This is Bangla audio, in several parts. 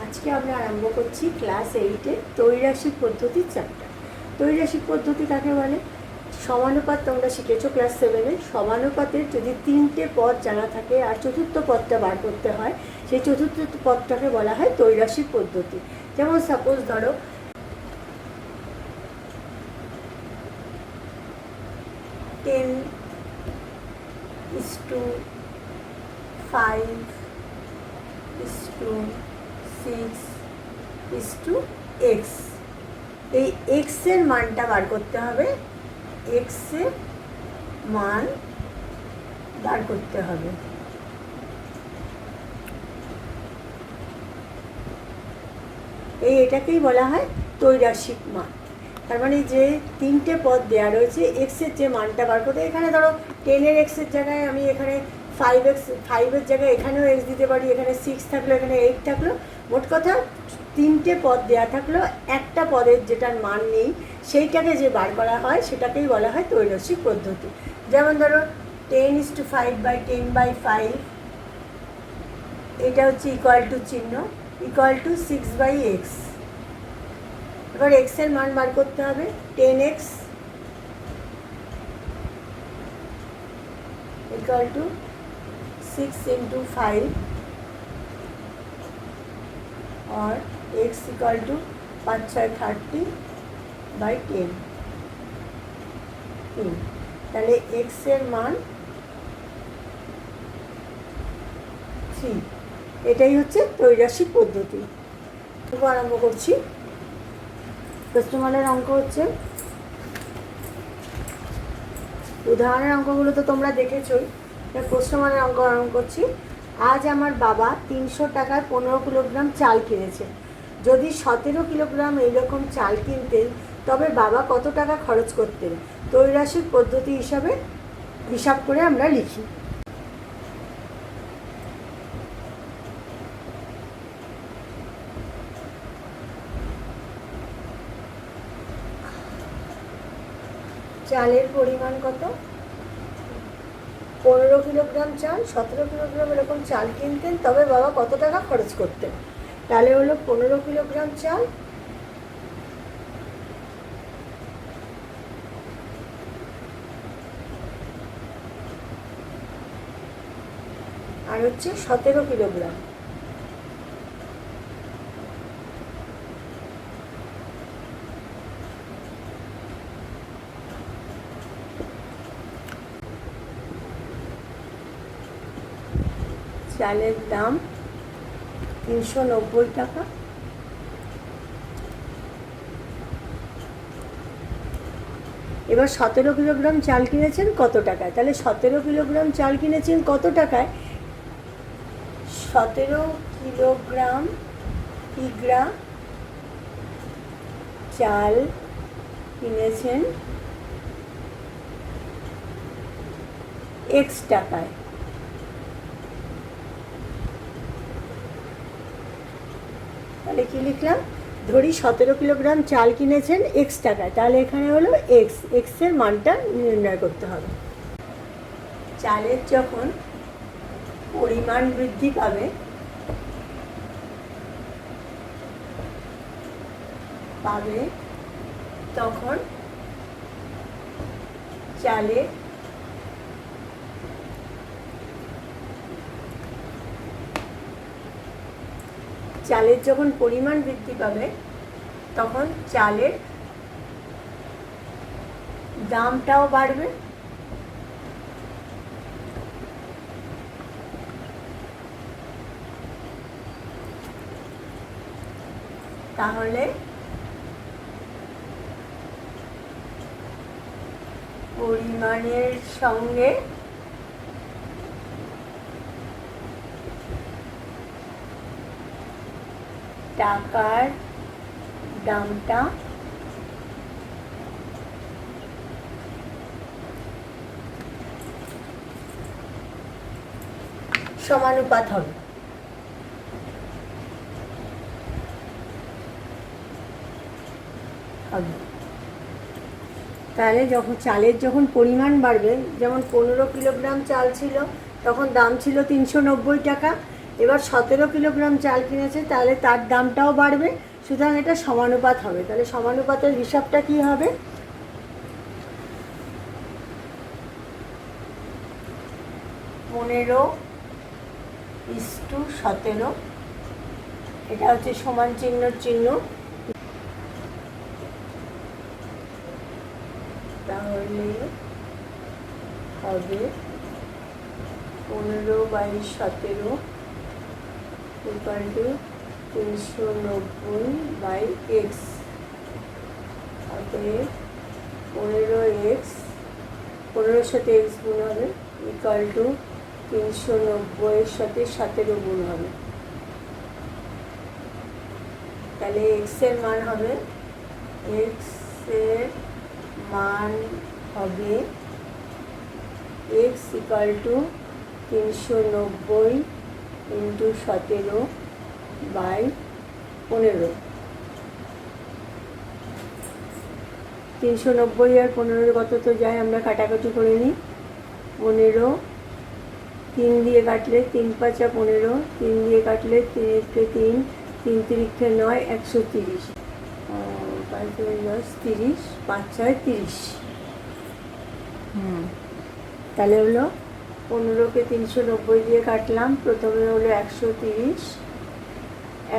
আজকে আমরা আরম্ভ করছি ক্লাস 8-এর ত্রৈরাশিক পদ্ধতির চ্যাপ্টার। ত্রৈরাশিক পদ্ধতি কাকে বলে? সমানুপাত তোমরা শিখেছো ক্লাস 7-এ। সমানুপাতের যদি 3টে পদ জানা থাকে আর চতুর্থ পদটা বার করতে হয়, সেই চতুর্থ পদটাকে বলা হয় ত্রৈরাশিক পদ্ধতি। যেমন সাপোজ ধরো 10:5:6:x। এই এক্সের মানটা বার করতে হবে, এক্সের মান বার করতে হবে। এটাকেই বলা হয় ত্রৈরাশিক মান। তার মানে যে 3টে পদ দেওয়া রয়েছে, এক্সের যে মানটা বার করতে, এখানে ধরো 10-এর এক্সের জায়গায় আমি এখানে 5এর জায়গায় এখানেও এক্স দিতে পারি, এখানে 6 থাকলো, এখানে 8 থাকলো। মোট কথা 3টে পদ দেওয়া থাকলো, একটা পদের যেটার মান নেই সেইটাকে যে বার করা হয় সেটাকেই বলা হয় ত্রৈরাশিক পদ্ধতি। যেমন ধরো 10:5/10/5, এটা হচ্ছে ইকুয়াল টু চিহ্ন, ইকুয়াল টু 6/x। এবার এক্সের মান বার করতে হবে, 10x ইকুয়াল টু 6 into 5 और x इक्वल टू 5/6 30/10। তাহলে x এর মান 3। এটাই হচ্ছে ত্রৈরাশিক পদ্ধতি। আরম্ভ করছি। প্রশ্নমালার অঙ্ক হচ্ছে, উদাহরণের অঙ্কগুলো তো তোমরা দেখেছোই। প্রশ্নমালার অঙ্ক আরম্ভ করছি। আজ আমার বাবা 300 টাকার 15 কিলোগ্রাম চাল কিনেছে। যদি 17 কিলোগ্রাম এইরকম চাল কিনতেন তবে বাবা কত টাকা খরচ করতেন? ত্রৈরাশিক পদ্ধতি হিসাব করে আমরা লিখি। চালের পরিমাণ কত? 15 কিলোগ্রাম চাল, 17 কিলোগ্রাম এরকম চাল কিনতেন তবে বাবা কত টাকা খরচ করতেন? তাহলে হলো 15 কিলোগ্রাম চাল আর হচ্ছে 17 কিলোগ্রাম। চালের দাম 390 টাকা। এবার 17 কিলোগ্রাম চাল কিনেছেন কত টাকায়? তাহলে 17 কিলোগ্রাম চাল কিনেছেন কত টাকায়? 17 কিলোগ্রাম চাল কিনেছেন x টাকায়। তাহলে কি লিখলাম? ধরি 17 কিলোগ্রাম চাল কিনেছেন x টাকায়, তাহলে এখানে হলো x এর মানটা নির্ণয় করতে হবে। চালের যখন পরিমাণ বৃদ্ধি পাবে তখন চালের যখন পরিমাণ বৃদ্ধি পাবে তখন চালের দামটাও বাড়বে। তাহলে পরিমাণের সঙ্গে টাকার দামটা সমানুপাত হবে। তাহলে চালের যখন পরিমাণ বাড়বে, যেমন 15 কিলোগ্রাম চাল ছিল তখন দাম ছিল 390 টাকা, এবার 17 কিলোগ্রাম চাল কিনেছে, তাহলে তার দামটাও বাড়বে, সুতরাং এটা সমানুপাত হবে। তাহলে সমানুপাতের হিসাবটা কি হবে? 15:17, এটা হচ্ছে সমান চিহ্নর চিহ্ন। তাহলে হবে 15/17 = 390/x। অতএব 15x, 15-এর সাথে x গুণ হবে, = 390-এর সাথে 17 গুণ হবে। তাহলে x এর মান হবে, x এর মান হবে x = 390 × 17/15। 390 আর 15 কত তো যায়, আমরা কাটাকাটি করে নিই। 15 3 দিয়ে কাটলে 3×5 = 15, 3 দিয়ে কাটলে 3×3, 3 3 9, 130, 5 10 30, 5 6 30। তাহলে হলো 15কে 390 দিয়ে কাটলাম, প্রথমে হলো 130,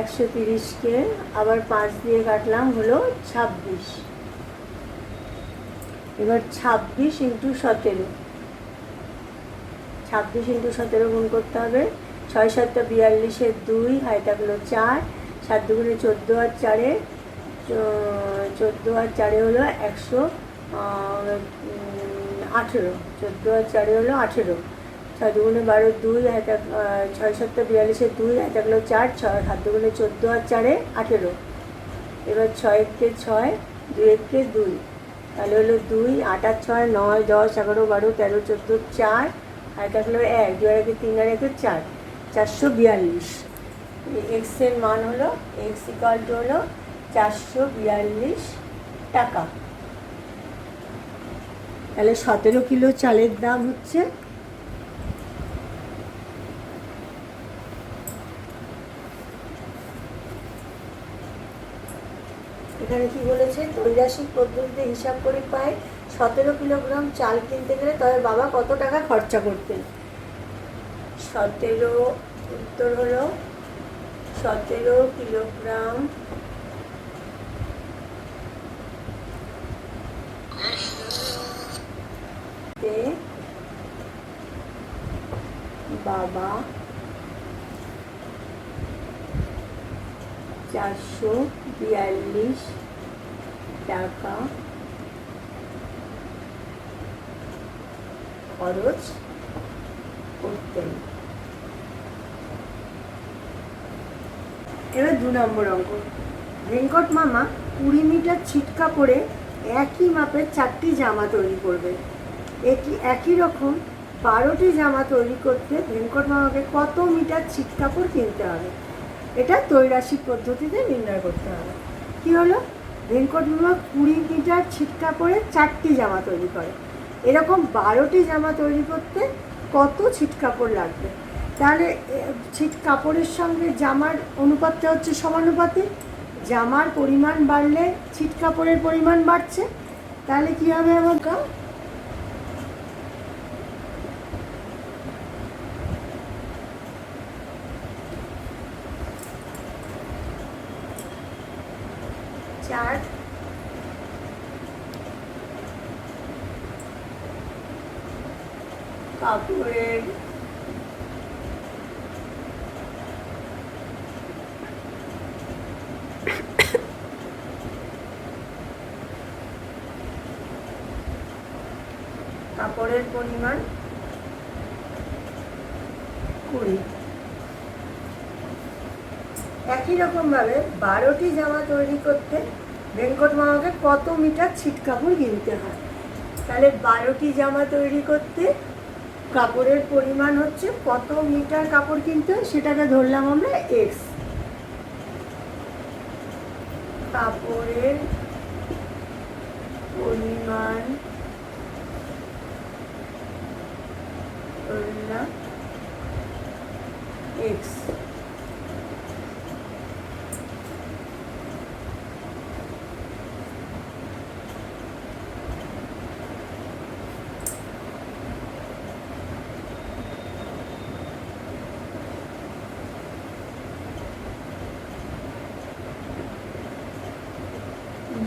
130কে আবার 5 দিয়ে কাটলাম, হলো 26। এবার 26 × 17, 26 × 17 গুণ করতে হবে। 6 7 42, 2 হয় থাকলো 4, 7 2 14 আর 4 14 আর 4 হলো 118, 14 আর 4 হলো 18, 6 2 12, 2 হয় 6 7 42, 2 হয় থাকলো 4, 7 2 14 আর 4 18। এবার 6 1 6, 2 1 2, তাহলে হলো 2 8 আর 6 9 10 11 12 13 14 4 আর থাকলো 1, 2 আর 1 3 আর 1 4, 442। এক্স এর মান হলো, x = হলো 442 টাকা। তাহলে 17 কিলো চালের দাম হচ্ছে এখানে কি বলেছে, ত্রৈরাশিক পদ্ধতিতে হিসাব করে পায় 17 কিলোগ্রাম চাল কিনতে গেলে তবে বাবা কত টাকা খরচা করতেন। 17, উত্তর হলো 17 কিলোগ্রাম বাবা 442 টাকা খরচ করতেন। এবার 2 নম্বর অঙ্ক। ভেঙ্কট মামা 20 মিটার ছিট কাপড়ে একই মাপের 4টি জামা তৈরি করবে। একই রকম 12টি জামা তৈরি করতে ভেঙ্কট মামাকে কত মিটার ছিট কাপড় কিনতে হবে? এটা ত্রৈরাশিক পদ্ধতিতে নির্ণয় করতে হবে। কি হলো, ভেঙ্কট মামা 20 মিটার ছিট কাপড়ে 4টি জামা তৈরি করে, এরকম 12টি জামা তৈরি করতে কত ছিট কাপড় লাগবে? তাহলে ছিট কাপড়ের সঙ্গে জামার অনুপাতটা হচ্ছে সমানুপাতিক, জামার পরিমাণ বাড়লে ছিট কাপড়ের পরিমাণ বাড়ছে। তাহলে কী হবে আমার 4 কাপড়ের পরিমাণ 20। একই রকমভাবে 12টি জামা তৈরি করতে ভেঙ্কট মামাকে কত মিটার ছিট কাপড় কিনতে হয়? তাহলে 12টি জামা তৈরি করতে কাপড়ের পরিমাণ হচ্ছে কত মিটার কাপড় কিনতে হয়, সেটাকে ধরলাম আমরা এক্স। কাপড়ের পরিমাণ ধরলাম এক্স।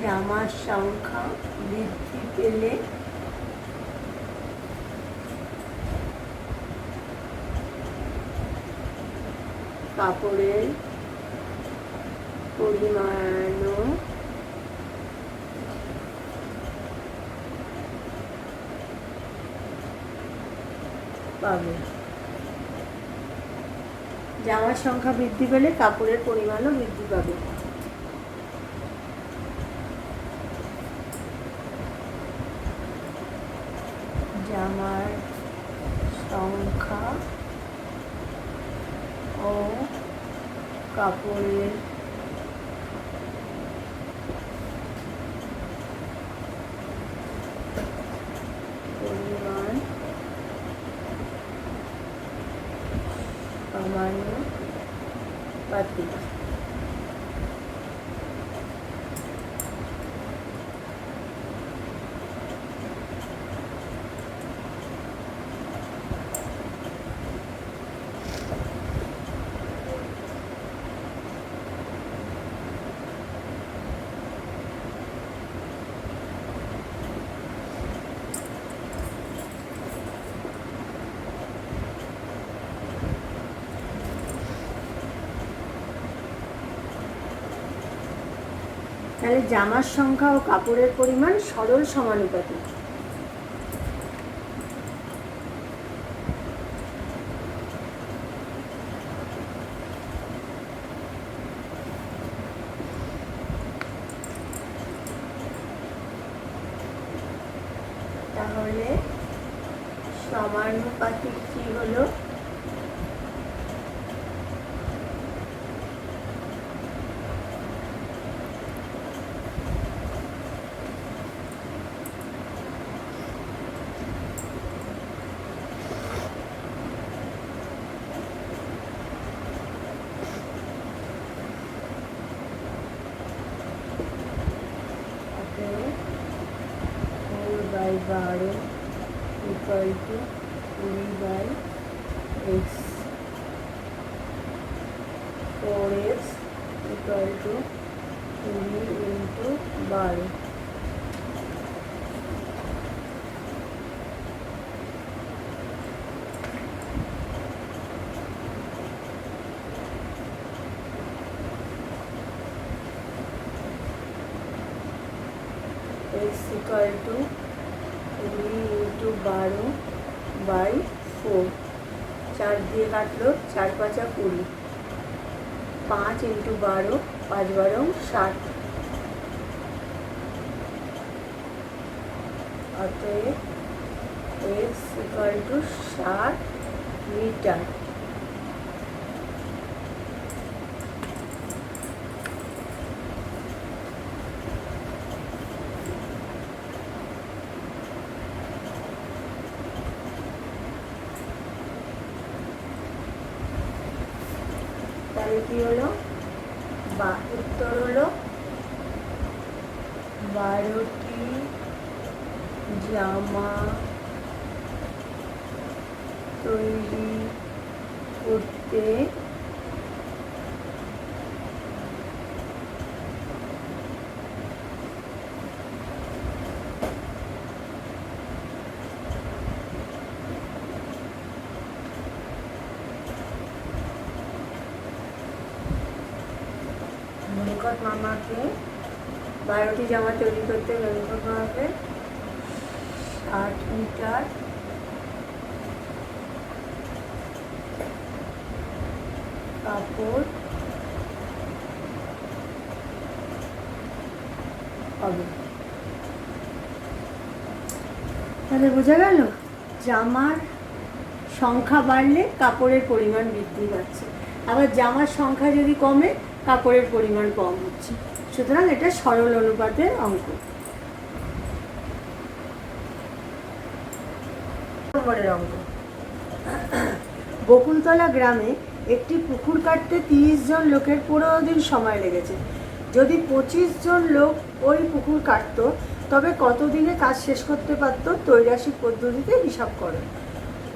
জামার সংখ্যা বৃদ্ধি পেলে কাপড়ের পরিমাণও পাবে। জামার সংখ্যা বৃদ্ধি পেলে কাপড়ের পরিমাণও বৃদ্ধি পাবে। জামার সংখ্যা ও কাপড়ের পরিমাণ সমানুপাতিক। তাহলে জামার সংখ্যা ও কাপড়ের পরিমাণ সরল সমানুপাতিক। তাহলে সমানুপাতিক কি হলো? By 12 equal to 20/x 4x equal to 20 into 12। x equal to 20 into 12/4। 4 দিয়ে কাটলো, 4 5 20, 5 इंटू 12, 5 12 60। অতএব x इक्वल टू 60 मीटर। তাহলে কি হলো? বা উত্তর হলো 12টি জামা তৈরি করতে ভেঙ্কট মামাকে 12টি জামা তৈরি করতে ভেঙ্কট মামাকে 60 মিটার কাপড় হবে। তাহলে বোঝা গেল জামার সংখ্যা বাড়লে কাপড়ের পরিমাণ বৃদ্ধি পাচ্ছে, আবার জামার সংখ্যা যদি কমে কাপড়ের পরিমাণ কম হচ্ছে। সুতরাং এটা সরল অনুপাতের অঙ্ক। নম্বরের অঙ্ক, বকুলতলা গ্রামে একটি পুকুর কাটতে 30 জন লোকের 15 দিন সময় লেগেছে। যদি 25 জন লোক ওই পুকুর কাটত তবে কত দিনে কাজ শেষ করতে পারত? ত্রৈরাশিক পদ্ধতিতে হিসাব করো।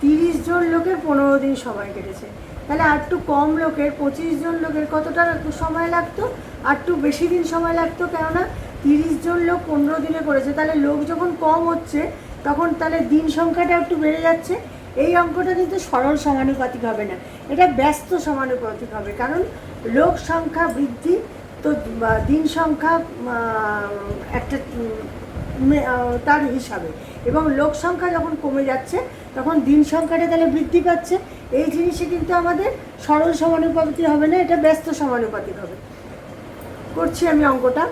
30 জন লোকের 15 দিন সময় কেটেছে, তাহলে আর একটু কম লোকের 25 জন লোকের কতটা সময় লাগতো? আর একটু বেশি দিন সময় লাগতো, কেননা 30 জন লোক 15 দিনে করেছে, তাহলে লোক যখন কম হচ্ছে তখন তাহলে দিন সংখ্যাটা একটু বেড়ে যাচ্ছে। এই অঙ্কটা কিন্তু সরল সমানুপাতিক হবে না, এটা ব্যস্ত সমানুপাতিক হবে, কারণ লোক সংখ্যা বৃদ্ধি তো দিন সংখ্যা একটা তার হিসাবে, এবং লোক সংখ্যা যখন কমে যাচ্ছে তখন দিন সংখ্যাটা তাহলে বৃদ্ধি পাচ্ছে। এই জিনিসে কিন্তু আমাদের সরল সমানুপাতিক হবে না, এটা ব্যস্ত সমানুপাতিক হবে। করছি আমি অঙ্কটা।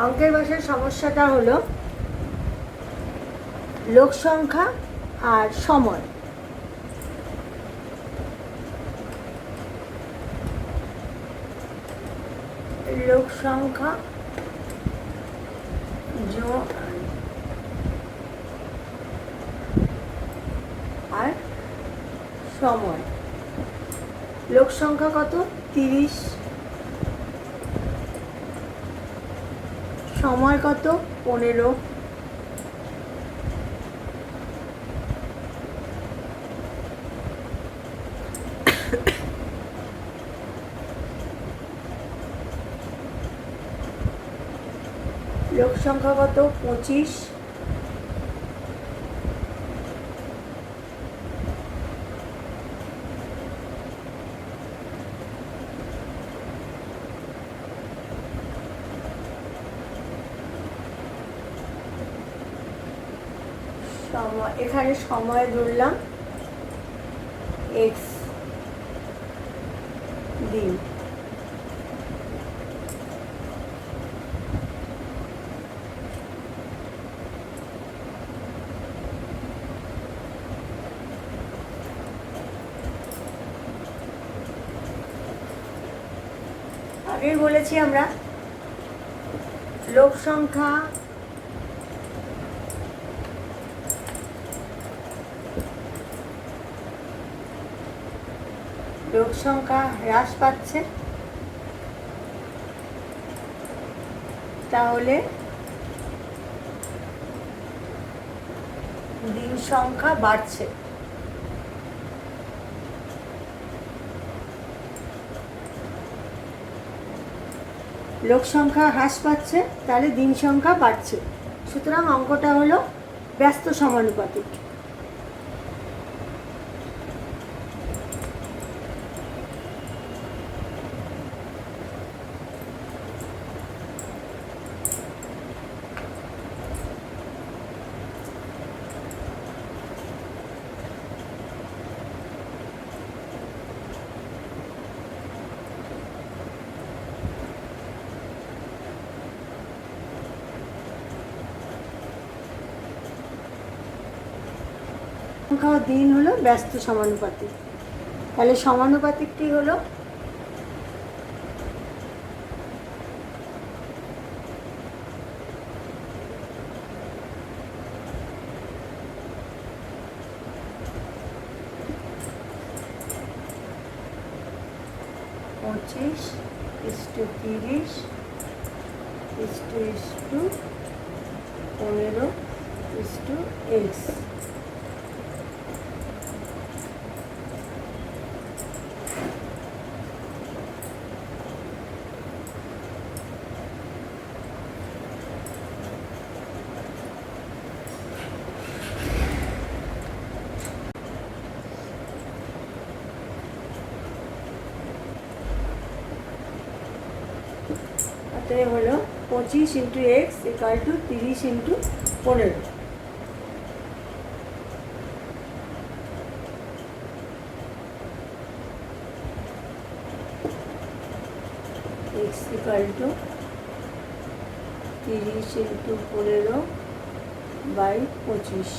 অঙ্কের ভাষার সমস্যাটা হলো লোক সংখ্যা আর সময়। লোক সংখ্যা আর সময়। লোক সংখ্যা কত? 30। সময় কত? 15। লোক সংখ্যা কত? 25। সময়, এখানে সময় ধরলাম x দিন। আগেই বলেছি আমরা লোক সংখ্যা হ্রাস পাচ্ছে, তাহলে দিন সংখ্যা বাড়ছে। লোক সংখ্যা হ্রাস পাচ্ছে, তাহলে দিন সংখ্যা বাড়ছে। সুতরাং অঙ্কটা হলো ব্যস্ত সমানুপাতিক। সংখ্যা দিন হলো ব্যস্ত সমানুপাতিক, তাহলে সমানুপাতিকটি হলো পঁচিশ ইস্টু 30 ইস্টু 15 ইস্টু x। অতএব হলো 25 into x equal to 30 into 15। X equal to 30 into 15 by 25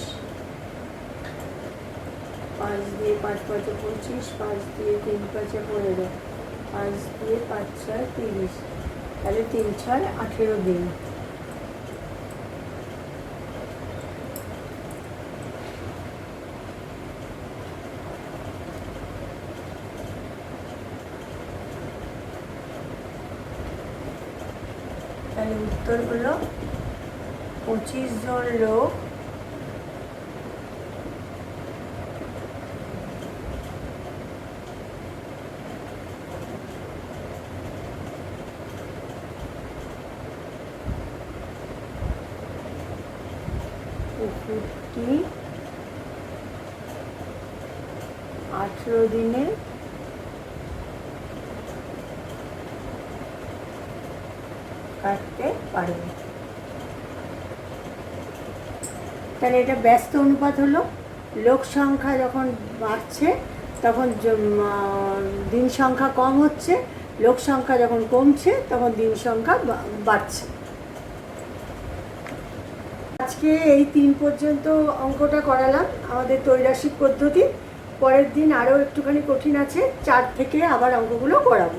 5 দিয়ে 5 5 25, 5 দিয়ে 3 5 15, 5 দিয়ে 5 6 30, তাহলে 3 6 18 দিন। তাহলে উত্তর হলো 25 জন লোক পুকুরটি 18 দিনে কাটতে পারবে। তাহলে এটা ব্যস্ত অনুপাত হলো, লোক সংখ্যা যখন বাড়ছে তখন দিন সংখ্যা কম হচ্ছে, লোক সংখ্যা যখন কমছে তখন দিন সংখ্যা বাড়ছে। আজকে এই 3 পর্যন্ত অঙ্কটা করালাম আমাদের ত্রৈরাশিক পদ্ধতি। পরের দিন আরও একটুখানি কঠিন আছে, 4 থেকে আবার অঙ্কগুলো করাবো।